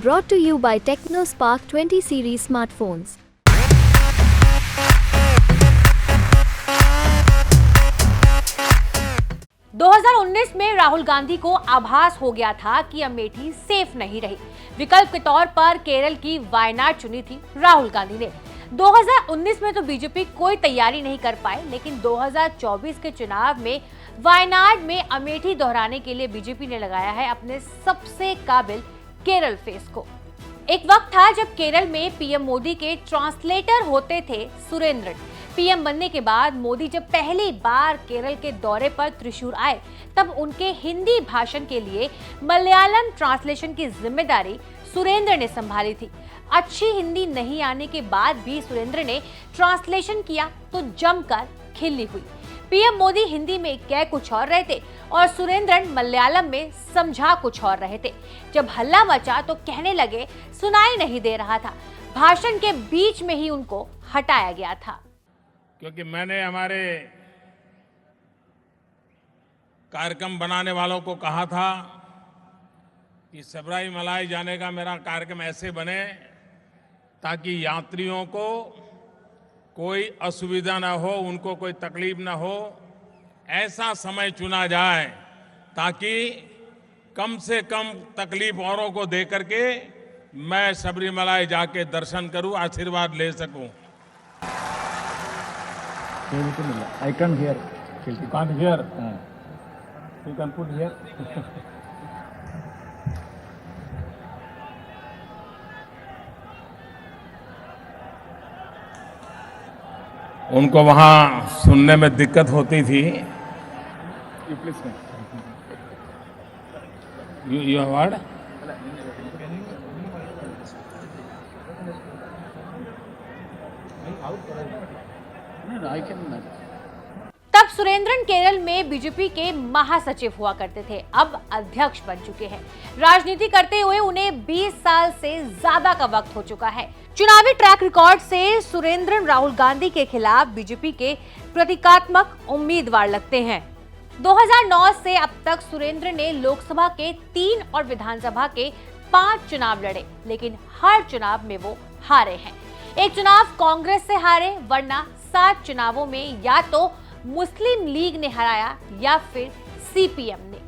Brought to you by TechnoSpark 20 series smartphones. ...2019 में राहुल गांधी को आभास हो गया था कि अमेठी सेफ नहीं रही। विकल्प के तौर पर केरल की वायनाड चुनी थी राहुल गांधी ने। 2019 में तो बीजेपी कोई तैयारी नहीं कर पाए, लेकिन 2024 के चुनाव में वायनाड में अमेठी दोहराने के लिए बीजेपी ने लगाया है अपने सबसे काबिल केरल फेस को। एक वक्त था जब केरल में पीएम मोदी के ट्रांसलेटर होते थे सुरेंद्रन। पीएम बनने के बाद मोदी जब पहली बार केरल के दौरे पर त्रिशूर आए, तब उनके हिंदी भाषण के लिए मलयालम ट्रांसलेशन की जिम्मेदारी सुरेंद्र ने संभाली थी। अच्छी हिंदी नहीं आने के बाद भी सुरेंद्र ने ट्रांसलेशन किया तो जमकर खिल्ली हुई। पीएम मोदी हिंदी में कह कुछ और रहे थे और सुरेंद्रन मलयालम में समझा कुछ और रहे थे। जब हल्ला मचा तो कहने लगे सुनाई नहीं दे रहा था। भाषण के बीच में ही उनको हटाया गया था। क्योंकि मैंने हमारे कार्यक्रम बनाने वालों को कहा था कि सबरीमलाई जाने का मेरा कार्यक्रम ऐसे बने ताकि यात्रियों को कोई असुविधा ना हो, उनको कोई तकलीफ ना हो। ऐसा समय चुना जाए ताकि कम से कम तकलीफ औरों को दे करके मैं सबरीमलाई जाके दर्शन करूं, आशीर्वाद ले सकूं। I can't hear. You can't hear. You can put here. उनको वहां सुनने में दिक्कत होती थी। You please. You have heard? No, I can. तब सुरेंद्रन केरल में बीजेपी के महासचिव हुआ करते थे, अब अध्यक्ष बन चुके हैं। राजनीति करते हुए उन्हें 20 साल से ज्यादा का वक्त हो चुका है। चुनावी ट्रैक रिकॉर्ड से सुरेंद्रन राहुल गांधी के खिलाफ बीजेपी के प्रतीकात्मक उम्मीदवार लगते हैं। 2009 से अब तक सुरेंद्र ने लोकसभा के 3 और विधानसभा के 5 चुनाव लड़े, लेकिन हर चुनाव में वो हारे हैं। एक चुनाव कांग्रेस से हारे, वरना 7 चुनावों में या तो मुस्लिम लीग ने हराया या फिर सीपीएम ने।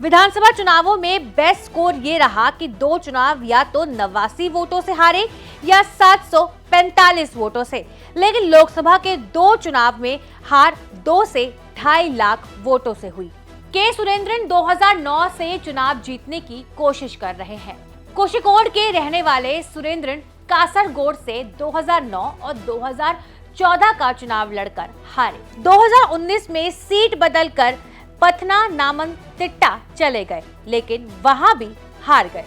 विधानसभा चुनावों में बेस्ट स्कोर ये रहा कि 2 चुनाव या तो 89 वोटों से हारे या 745 वोटों से, लेकिन लोकसभा के 2 चुनाव में हार 2 से 2.5 लाख वोटों से हुई। के सुरेंद्रन 2009 से चुनाव जीतने की कोशिश कर रहे हैं। कोषिकोड के रहने वाले सुरेंद्रन कासरगोड से 2009 और 2014 का चुनाव लड़कर हारे। 2019 में सीट बदलकर पथना नामनतिट्टा चले गए, लेकिन वहां भी हार गए।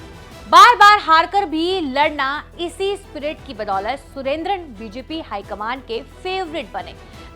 बार बार हारकर भी लड़ना, इसी स्पिरिट की बदौलत सुरेंद्रन बीजेपी हाईकमान के फेवरेट बने।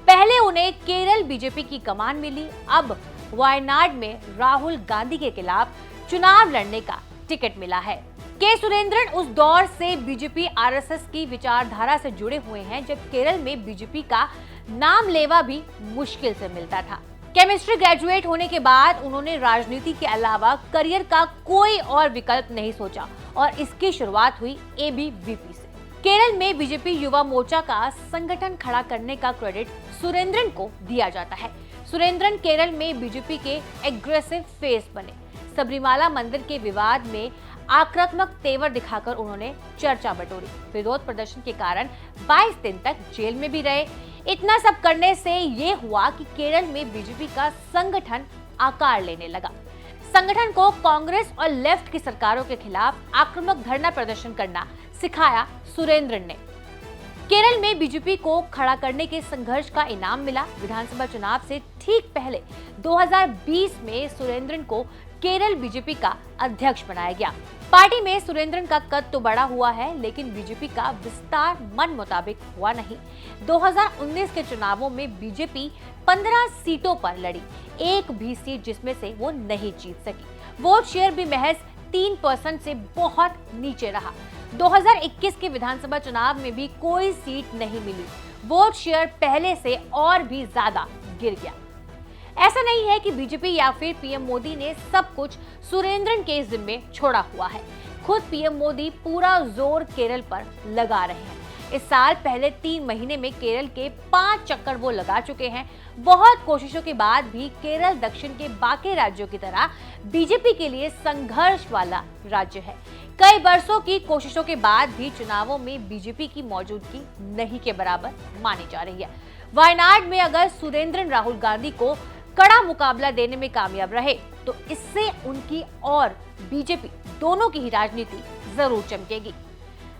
पहले उन्हें केरल बीजेपी की कमान मिली, अब वायनाड में राहुल गांधी के खिलाफ चुनाव लड़ने का टिकट मिला है। के सुरेंद्रन उस दौर से बीजेपी आरएसएस की विचारधारा से जुड़े हुए हैं जब केरल में बीजेपी का नाम लेवा भी मुश्किल से मिलता था। केमिस्ट्री ग्रेजुएट होने के बाद उन्होंने राजनीति के अलावा करियर का कोई और विकल्प नहीं सोचा और इसकी शुरुआत हुई एबीवीपी से। केरल में बीजेपी युवा मोर्चा का संगठन खड़ा करने का क्रेडिट सुरेंद्रन को दिया जाता है। सुरेंद्रन केरल में बीजेपी के एग्रेसिव फेस बने। सबरीमाला मंदिर के विवाद में आक्रामक तेवर दिखाकर उन्होंने चर्चा बटोरी। विरोध प्रदर्शन के कारण 22 दिन तक जेल में भी रहे। इतना सब करने से ये हुआ कि केरल में बीजेपी का संगठन आकार लेने लगा। संगठन को कांग्रेस और लेफ्ट की सरकारों के खिलाफ आक्रामक धरना प्रदर्शन करना सिखाया सुरेंद्रन ने। केरल में बीजेपी को खड़ा करने के संघर्ष का इनाम मिला। विधानसभा चुनाव से ठीक पहले 2020 में सुरेंद्रन को केरल बीजेपी का अध्यक्ष बनाया गया। पार्टी में सुरेंद्रन का कद तो बड़ा हुआ है, लेकिन बीजेपी का विस्तार मन मुताबिक हुआ नहीं। 2019 के चुनावों में बीजेपी 15 सीटों पर लड़ी, एक भी सीट जिसमें से वो नहीं जीत सकी। वोट शेयर भी महज 3% से बहुत नीचे रहा। 2021 के विधानसभा चुनाव में भी कोई सीट नहीं मिली। वोट शेयर पहले से और भी ज्यादा गिर गया। ऐसा नहीं है कि बीजेपी या फिर पीएम मोदी ने सब कुछ सुरेंद्रन के जिम्मे छोड़ा हुआ है। खुद पीएम मोदी पूरा जोर केरल पर लगा रहे हैं। इस साल पहले 3 महीने में केरल के 5 चक्कर वो लगा चुके हैं। बहुत कोशिशों के बाद भी केरल दक्षिण के बाकी राज्यों की तरह बीजेपी के लिए संघर्ष वाला राज्य है। कई बरसों की कोशिशों के बाद भी चुनावों में बीजेपी की मौजूदगी नहीं के बराबर मानी जा रही है। वायनाड में अगर सुरेंद्रन राहुल गांधी को कड़ा मुकाबला देने में कामयाब रहे तो इससे उनकी और बीजेपी दोनों की ही राजनीति जरूर चमकेगी।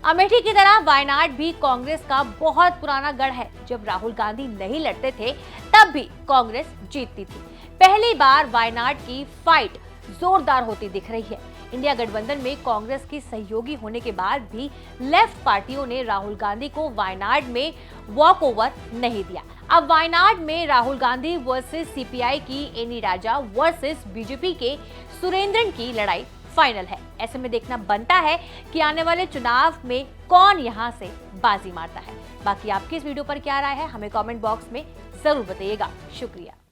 अमेठी की तरह वायनाड भी कांग्रेस का बहुत पुराना गढ़ है। जब राहुल गांधी नहीं लड़ते थे तब भी कांग्रेस जीतती थी। पहली बार वायनाड की फाइट जोरदार होती दिख रही है। इंडिया गठबंधन में कांग्रेस की सहयोगी होने के बाद भी लेफ्ट पार्टियों ने राहुल गांधी को वायनाड में वॉक ओवर नहीं दिया। अब वायनाड में राहुल गांधी वर्सेस सीपीआई की एनी राजा वर्सेस बीजेपी के सुरेंद्रन की लड़ाई फाइनल है। ऐसे में देखना बनता है कि आने वाले चुनाव में कौन यहां से बाजी मारता है। बाकी आपकी इस वीडियो पर क्या राय है हमें कमेंट बॉक्स में जरूर बताइएगा। शुक्रिया।